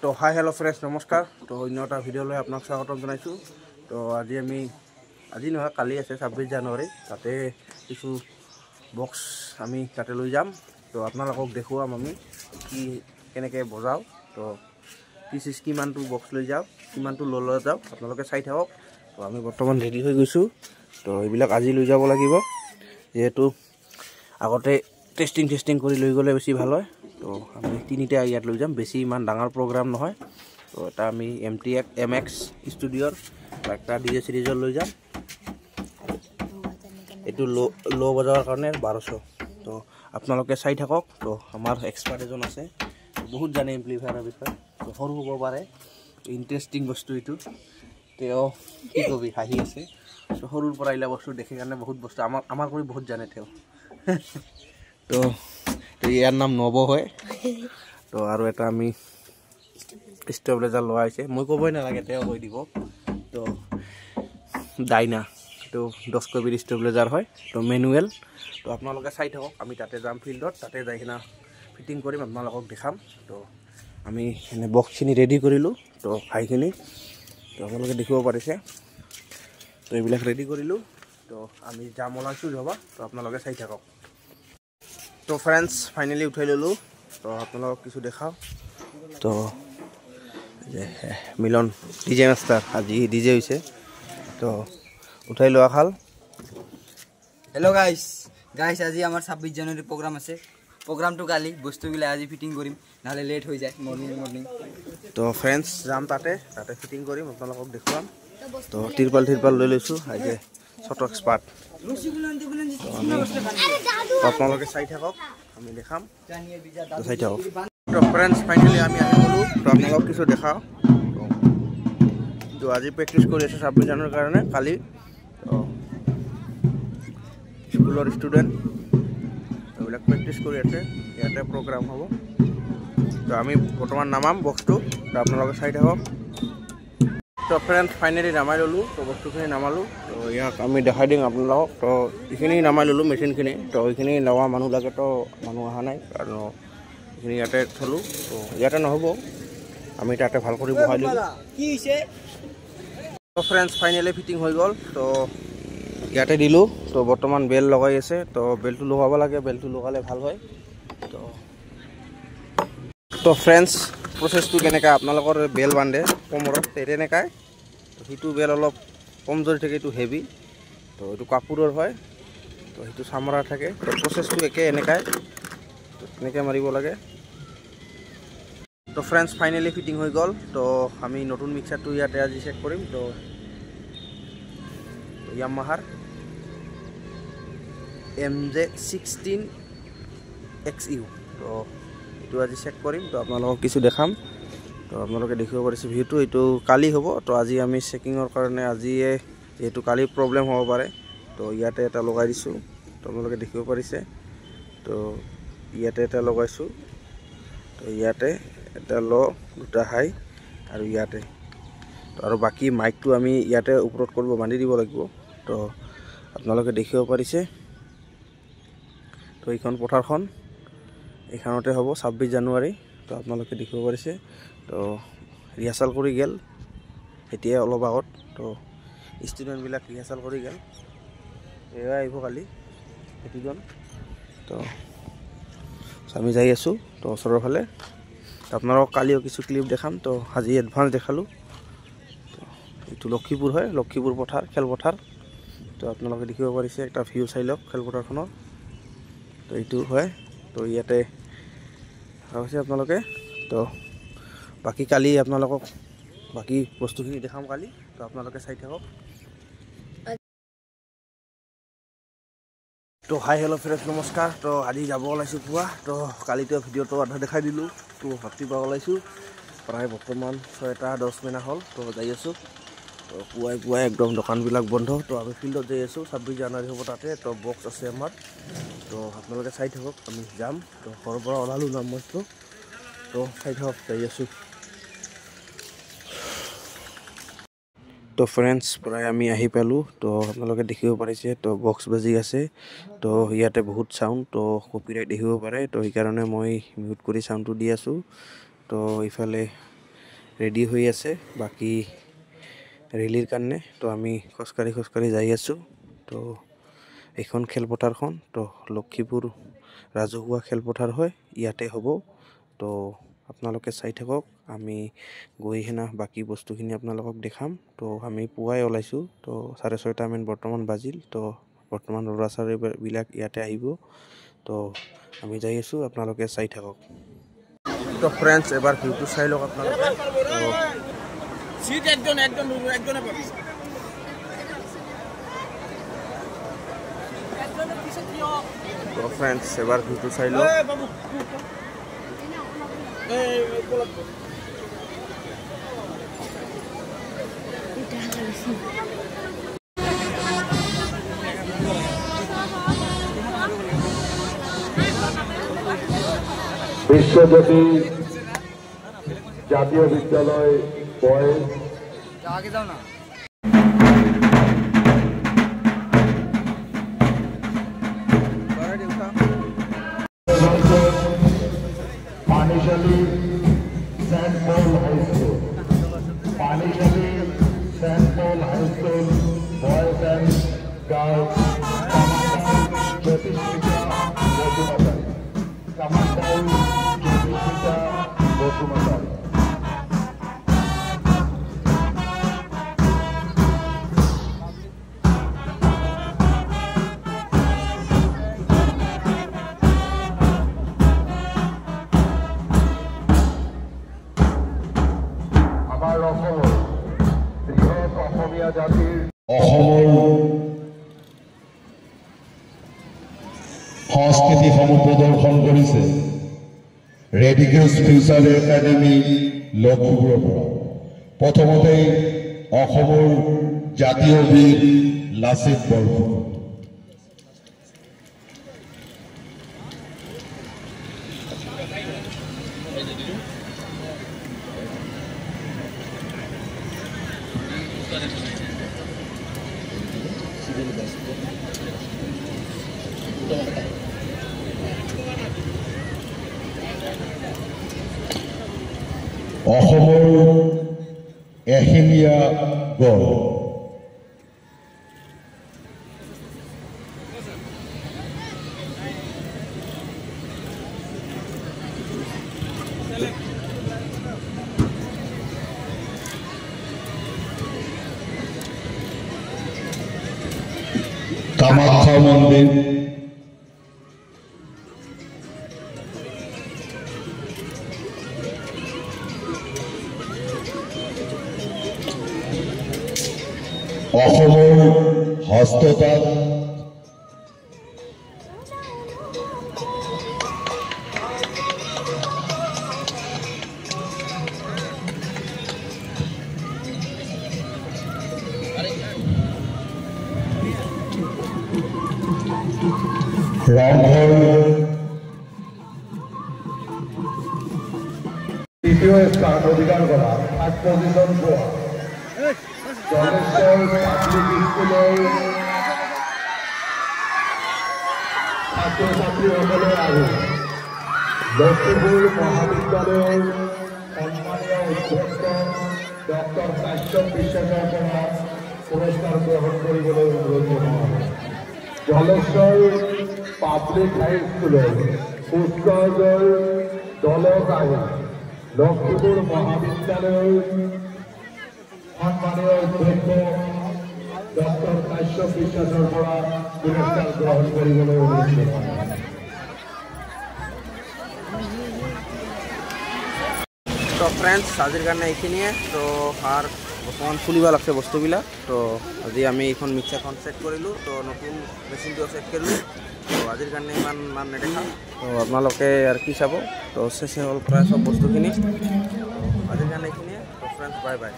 তো hi hello' friends নমস্কাৰ। তো অন্য এটা ভিডিঅ'লৈ আপোনাক স্বাগতম জনাইছোঁ। তো আজি নহয় কালি আছে 26 জানুৱাৰী, তাতে কিছু বক্স আমি তাতে লৈ যাম। তো আপোনালোকক দেখুৱাম আমি কেনেকৈ বজাওঁ। তো কিমানটো বক্স লৈ যাওঁ, কিমানটো লৈ যাওঁ আপোনালোকে চাই থাকক। তো আমি বৰ্তমান ৰেডি হৈ গৈছোঁ। তো এইবিলাক আজি লৈ যাব লাগিব, যিহেতু আগতে টেষ্টিং কৰি লৈ গ'লে বেছি ভাল হয়। তো আমি তিনিটা ইয়াত লৈ যাম, বেছি ইমান ডাঙৰ প্ৰগ্ৰাম নহয়। তো এটা আমি MX ষ্টুডিঅ'ৰ একটা DJ চিৰিজৰ লৈ যাম। এইটো ল' বজাবৰ কাৰণে 1200। তো আপোনালোকে চাই থাকক। তো আমাৰ এক্সপাৰ্ট এজন আছে, বহুত জানে এম্প্লিফায়াৰৰ বিষয়ে। তো সৰু হ'ব পাৰে, ইণ্টাৰেষ্টিং বস্তু এইটো। তেওঁ কি কবি হাঁহি আছে। তো সৰুৰ পৰা এইবিলাক বস্তু দেখি কাৰণে বহুত বস্তু আমাৰ কৰি বহুত জানে তেওঁ। তো ইয়াৰ নাম নব হয়। তো আৰু এটা আমি ষ্টেবিলাইজাৰ লোৱা হৈছে, মই ক'বই নালাগে, তেওঁ কৈ দিব। তো ডাইনা, এইটো 10 kb ষ্টেবিলাইজাৰ হয়। তো মেনুৱেল। তো আপোনালোকে চাই থাকক, আমি তাতে যাম ফিল্ডত, তাতে যাই কিনে ফিটিং কৰিম, আপোনালোকক দেখাম। তো আমি এনে বক্সখিনি ৰেডি কৰিলোঁ। তো হাইখিনি তো আপোনালোকে দেখিব পাৰিছে। তো এইবিলাক ৰেডি কৰিলোঁ। তো আমি যাম ওলাইছোঁ যাবা। তো আপোনালোকে চাই থাকক। তো ফ্ৰেণ্ডছ ফাইনেলি উঠাই ল'লোঁ। তো আপোনালোকক কিছু দেখাওঁ। তো মিলন DJ মাষ্টাৰ আজি DJ হৈছে। তো উঠাই লোৱা খাল। হেল্ল' গাইছ, আজি আমাৰ 26 জানুৱাৰী প্ৰগ্ৰাম আছে। প্ৰগ্ৰামটো কালি, বস্তুবিলাক আজি ফিটিং কৰিম, নহ'লে লেট হৈ যায় মৰ্ণিং। তো ফ্ৰেণ্ডছ যাম তাতে ফিটিং কৰিম, আপোনালোকক দেখুৱাম। তো তিৰপাল লৈ লৈছোঁ, আজি শ্বট এক্সপাৰ্ট। আপোনালোকে চাই থাকক, আমি দেখাম। তো চাই থাকক। তো ফ্ৰেণ্ডছ ফাইনেলি আমি আহি গ'লোঁ। তো আপোনালোকক কিছু দেখাওঁ। তো আজি প্ৰেক্টিছ কৰি আছোঁ 26 জানুৱাৰীৰ কাৰণে। কালি স্কুলৰ ষ্টুডেণ্ট এইবিলাক প্ৰেক্টিছ কৰি আছে, ইয়াতে প্ৰগ্ৰাম হ'ব। তো আমি বৰ্তমান নামাম বক্সটো, তো আপোনালোকে চাই থাকক। তো ফ্ৰেণ্ডছ ফাইনেলি নামাই ল'লোঁ। তো বস্তুখিনি নামালোঁ। তো ইয়াক আমি দেখাই দিম আপোনালোকক। তো এইখিনি নামাই ল'লোঁ মেচিনখিনি। তো এইখিনি লোৱা মানুহবিলাকেতো মানুহ অহা নাই, কাৰণ এইখিনি ইয়াতে থলোঁ। তো ইয়াতে নহ'ব, আমি তাতে ভাল কৰি বহাই দিম। তো ফ্ৰেণ্ডছ ফাইনেলি ফিটিং হৈ গ'ল। তো ইয়াতে দিলোঁ। তো বৰ্তমান বেল লগাই আছে। তো বেলটো লগাব লাগে, বেলটো লগালে ভাল হয়। তো ফ্ৰেণ্ডছ প্ৰচেছটো কেনেকৈ, আপোনালোকৰ বেল বান্ধে কোমৰত তেনেকাই। তো সেইটো বেল অলপ কমজোৰি থাকে, এইটো হেভি। তো এইটো কাপোৰৰ হয়, তো সেইটো চামৰাৰ থাকে। তো প্ৰচেছটো একে এনেকাই, তো এনেকৈ মাৰিব লাগে। তো ফ্ৰেণ্ডছ ফাইনেলি ফিটিং হৈ গ'ল। তো আমি নতুন মিক্সাৰটো ইয়াতে আজি চেক কৰিম। তো ইয়ামাহাৰ MJ16XU। তো এইটো আজি চেক কৰিম। তো আপোনালোকক কিছু দেখাম। তো আপোনালোকে দেখিব পাৰিছে ভিউটো, এইটো কালি হ'ব। তো আজি আমি চেকিঙৰ কাৰণে আজিয়ে, যিহেতু কালি প্ৰব্লেম হ'ব পাৰে, তো ইয়াতে এটা লগাই দিছোঁ। তো আপোনালোকে দেখিব পাৰিছে। তো ইয়াতে এটা লগাইছোঁ। তো ইয়াতে এটা ল', দুটা হাই, আৰু ইয়াতে। তো আৰু বাকী মাইকটো আমি ইয়াতে ওপৰত কৰিব বান্ধি দিব লাগিব। তো আপোনালোকে দেখিব পাৰিছে। তো এইখন পথাৰখন, এইখনতে হ'ব 26 জানুৱাৰী। তো আপোনালোকে দেখিব পাৰিছে। তো ৰিহাৰ্চেল কৰি গ'ল এতিয়া অলপ আগত। তো ষ্টুডেণ্টবিলাক ৰিহাৰ্চেল কৰি গ'ল, এয়া আহিব কালি প্ৰতিজন। তো আমি যাই আছোঁ তো ওচৰৰ ফালে। তো আপোনালোকক কালিও কিছু ক্লিপ দেখাম। তো আজি এডভান্স দেখালোঁ। তো এইটো লক্ষীপুৰ হয়, লক্ষীপুৰ পথাৰ, খেলপথাৰ। তো আপোনালোকে দেখিব পাৰিছে, এটা ভিউ চাই লওক খেলপথাৰখনৰ। তো এইটো হয়। তো ইয়াতে হৈছে আপোনালোকে। তো বাকী কালি আপোনালোকক বাকী বস্তুখিনি দেখাম কালি। তো আপোনালোকে চাই থাকক। তো হাই হেল্ল' ফ্ৰেণ্ডছ নমস্কাৰ। তো আজি যাব ওলাইছোঁ পুৱা। তো কালিতো ভিডিঅ'টো আধা দেখাই দিলোঁ। তো ৰাতিপুৱা ওলাইছোঁ, প্ৰায় বৰ্তমান 6:10 মিনিট হ'ল। তো যাই আছোঁ। তো পুৱাই একদম দোকানবিলাক বন্ধ। তো আমি ফিল্ডত যাই আছোঁ, 26 জানুৱাৰী হ'ব তাতে। তো বক্স আছে আমাৰ। তো আপোনালোকে চাই থাকক, আমি যাম। তো ঘৰৰ পৰা ওলালোঁ নাম মাত্ৰ। তো চাই থাকক, যাই আছোঁ। তো ফ্ৰেণ্ডছ প্ৰায় আমি আহি পালোঁ। তো আপোনালোকে দেখিব পাৰিছে, তো বক্স বাজি আছে। তো ইয়াতে বহুত চাউণ্ড, তো কপিৰাইট দেখিব পাৰে। তো সেইকাৰণে মই মিউট কৰি চাউণ্ডটো দি আছোঁ। তো ইফালে ৰেডি হৈ আছে বাকী ৰেলীৰ কাৰণে। তো আমি খোজকাঢ়ি যাই আছোঁ। তো এইখন খেলপথাৰখন তো লক্ষীপুৰ ৰাজহুৱা খেলপথাৰ হয়, ইয়াতে হ'ব। তো আপোনালোকে চাই থাকক, আমি গৈ কিনে বাকী বস্তুখিনি আপোনালোকক দেখাম। তো আমি পুৱাই ওলাইছোঁ, তো 6:30 বৰ্তমান বাজিল। তো বৰ্তমান ল'ৰা ছোৱালীবিলাক ইয়াতে আহিব। তো আমি যাই আছোঁ, আপোনালোকে চাই থাকক। তো ফ্ৰেণ্ডছ, এবাৰ ভিউটো চাই লওক আপোনালোকে। তো ফ্ৰেণ্ডছ, এবাৰ ভিউটো চাই লওক। বিশ্বজ্যোতি জাতীয় বিদ্যালয় বয়েজ আগে যাও না। Panishali saint Paul high school, Panishali saint Paul high school boys and girls Jyotishmita Basumatary, কামান্ডাল জ্যোতিষ্মিতা বসুমাতারি। অসমৰ সংস্কৃতিসমূহ প্ৰদৰ্শন কৰিছে ৰেডিকেলছ ফিউচাৰ একাডেমী লখিমপুৰৰ পৰা। প্ৰথমতেই অসমৰ জাতীয় গীত লাচিত বৰফুকন। অসমৰ এশিঙীয়া গড়, কামাখ্যা মন্দিৰ, অসমৰ হস্ততাঁত, ৰংঘৰ, তৃতীয় স্থান অধিকাৰ কৰা 8 পজিশ্যন পোৱা জলেশ্বৰ পাব্লিক স্কুলৰ ছাত্ৰ ছাত্ৰীসকলে আৰু লখিমপুৰ মহাবিদ্যালয়ৰ সন্মানীয় অধ্যক্ষ ডক্টৰ কাশ্যপ বিশ্বাসৰ পৰা পুৰস্কাৰ গ্ৰহণ কৰিবলৈ অনুৰোধ জনোৱা হয়। জলেশ্বৰ পাব্লিক হাইস্কুলৰ পুষ্কৰজৰ দলক আহি লখিমপুৰ মহাবিদ্যালয়ৰ সন্মানীয় অধ্যক্ষ ডক্টৰ কাশ্যপ বিশ্বাসৰ পৰা পুৰস্কাৰ গ্ৰহণ কৰিবলৈ অনুৰোধ জনোৱা হয়। তো ফ্ৰেণ্ডছ, আজিৰ কাৰণে এইখিনিয়ে। তো আৰু বৰ্তমান খুলিব লাগছে বস্তুবিলাক। তো আজি আমি এইখন মিক্সাৰখন চেক কৰিলোঁ। তো নতুন মেচিনটো চেক কৰিলোঁ। তো আজিৰ কাৰণে ইমান নেদেখা। তো আপোনালোকে আৰু কি চাব। তো চেচ হ'ল প্ৰায় চব বস্তুখিনি। তো আজিৰ কাৰণে এইখিনিয়ে। তো ফ্ৰেণ্ডছ, বাই বাই।